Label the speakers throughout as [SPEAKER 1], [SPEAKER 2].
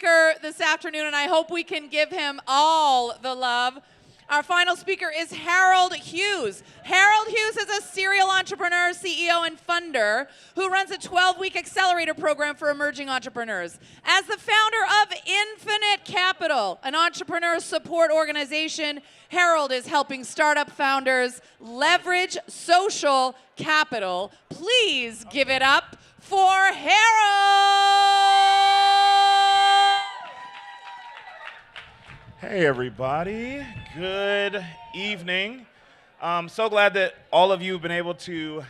[SPEAKER 1] speaker this afternoon, and I hope we can give him all the love. Our final speaker is Harold Hughes. Harold Hughes is a serial entrepreneur, CEO, and funder who runs a 12-week accelerator program for emerging entrepreneurs. As the founder of NFNTE Capital, an entrepreneur support organization, Harold is helping startup founders leverage social capital. Please give it up for Harold!
[SPEAKER 2] Hey everybody, good evening. I'm so glad that all of you have been able to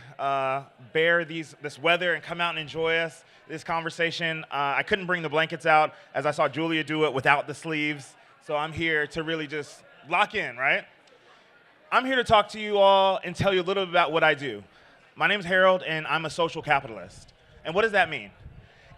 [SPEAKER 2] bear this weather and come out and enjoy this conversation. I couldn't bring the blankets out as I saw Julia do it without the sleeves, so I'm here to really just lock in, right? I'm here to talk to you all and tell you a little bit about what I do. My name is Harold and I'm a social capitalist. And what does that mean?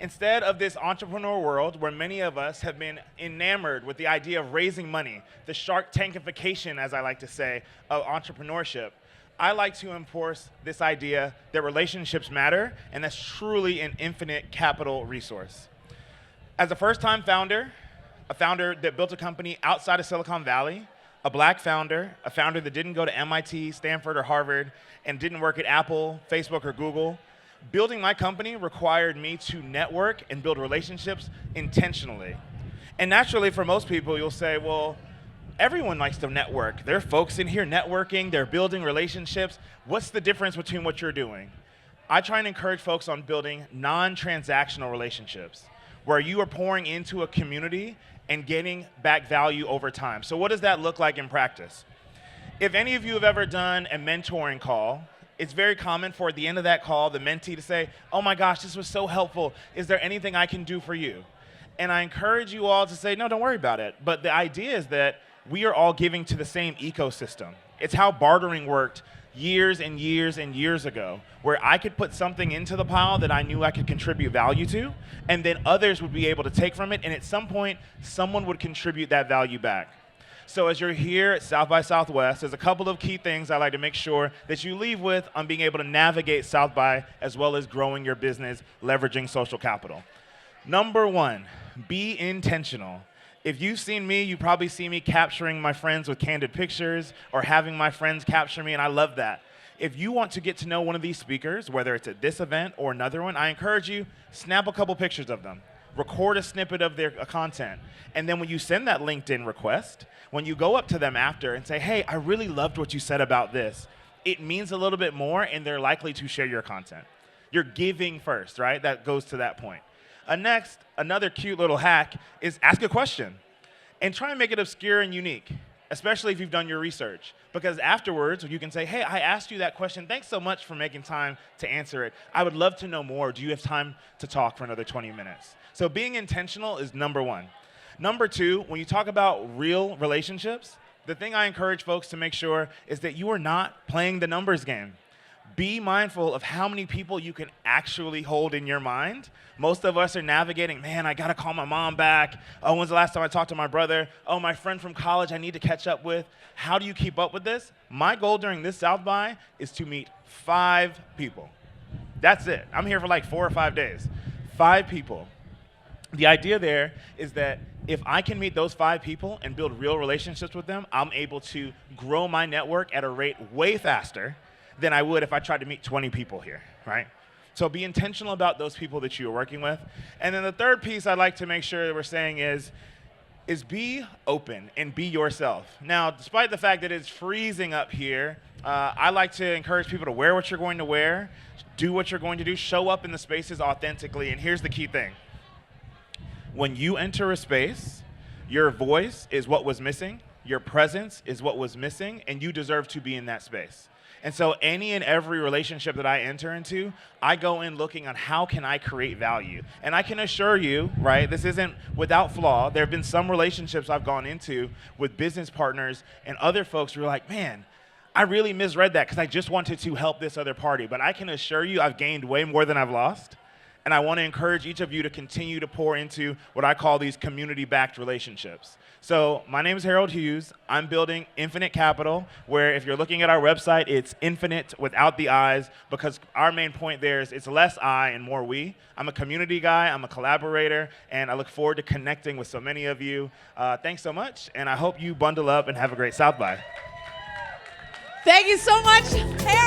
[SPEAKER 2] Instead of this entrepreneur world where many of us have been enamored with the idea of raising money, the Shark Tankification, as I like to say, of entrepreneurship, I like to enforce this idea that relationships matter, and that's truly an infinite capital resource. As a first-time founder, a founder that built a company outside of Silicon Valley, a black founder, a founder that didn't go to MIT, Stanford, or Harvard, and didn't work at Apple, Facebook, or Google, building my company required me to network and build relationships intentionally. And naturally, for most people, you'll say, well, everyone likes to network. There are folks in here networking, they're building relationships. What's the difference between what you're doing? I try and encourage folks on building non-transactional relationships, where you are pouring into a community and getting back value over time. So what does that look like in practice? If any of you have ever done a mentoring call, it's very common for at the end of that call, the mentee to say, oh my gosh, this was so helpful. Is there anything I can do for you? And I encourage you all to say, no, don't worry about it. But the idea is that we are all giving to the same ecosystem. It's how bartering worked years and years and years ago, where I could put something into the pile that I knew I could contribute value to, and then others would be able to take from it, and at some point, someone would contribute that value back. So as you're here at South by Southwest, there's a couple of key things I like to make sure that you leave with on being able to navigate South by as well as growing your business, leveraging social capital. Number one, be intentional. If you've seen me, you probably see me capturing my friends with candid pictures or having my friends capture me, and I love that. If you want to get to know one of these speakers, whether it's at this event or another one, I encourage you, snap a couple pictures of them. Record a snippet of their content. And then when you send that LinkedIn request, when you go up to them after and say, hey, I really loved what you said about this, it means a little bit more and they're likely to share your content. You're giving first, right? That goes to that point. Next, another cute little hack is ask a question and try and make it obscure and unique, especially if you've done your research. Because afterwards, you can say, hey, I asked you that question. Thanks so much for making time to answer it. I would love to know more. Do you have time to talk for another 20 minutes? So being intentional is number one. Number two, when you talk about real relationships, the thing I encourage folks to make sure is that you are not playing the numbers game. Be mindful of how many people you can actually hold in your mind. Most of us are navigating, man, I gotta call my mom back. Oh, when's the last time I talked to my brother? Oh, my friend from college I need to catch up with. How do you keep up with this? My goal during this South by is to meet 5 people. That's it. I'm here for like 4 or 5 days. 5 people. The idea there is that if I can meet those 5 people and build real relationships with them, I'm able to grow my network at a rate way faster than I would if I tried to meet 20 people here, right? So be intentional about those people that you're working with. And then the third piece I'd like to make sure that we're saying is be open and be yourself. Now, despite the fact that it's freezing up here, I like to encourage people to wear what you're going to wear, do what you're going to do, show up in the spaces authentically. And here's the key thing. When you enter a space, your voice is what was missing, your presence is what was missing, and you deserve to be in that space. And so any and every relationship that I enter into, I go in looking on how can I create value. And I can assure you, right, this isn't without flaw. There have been some relationships I've gone into with business partners and other folks who are like, man, I really misread that because I just wanted to help this other party. But I can assure you I've gained way more than I've lost. and I want to encourage each of you to continue to pour into what I call these community-backed relationships. So my name is Harold Hughes. I'm building NFNTE Capital, where if you're looking at our website, it's infinite without the I's, because our main point there is it's less I and more we. I'm a community guy, I'm a collaborator, and I look forward to connecting with so many of you. Thanks so much, and I hope you bundle up and have a great South by.
[SPEAKER 1] Thank you so much, Harold.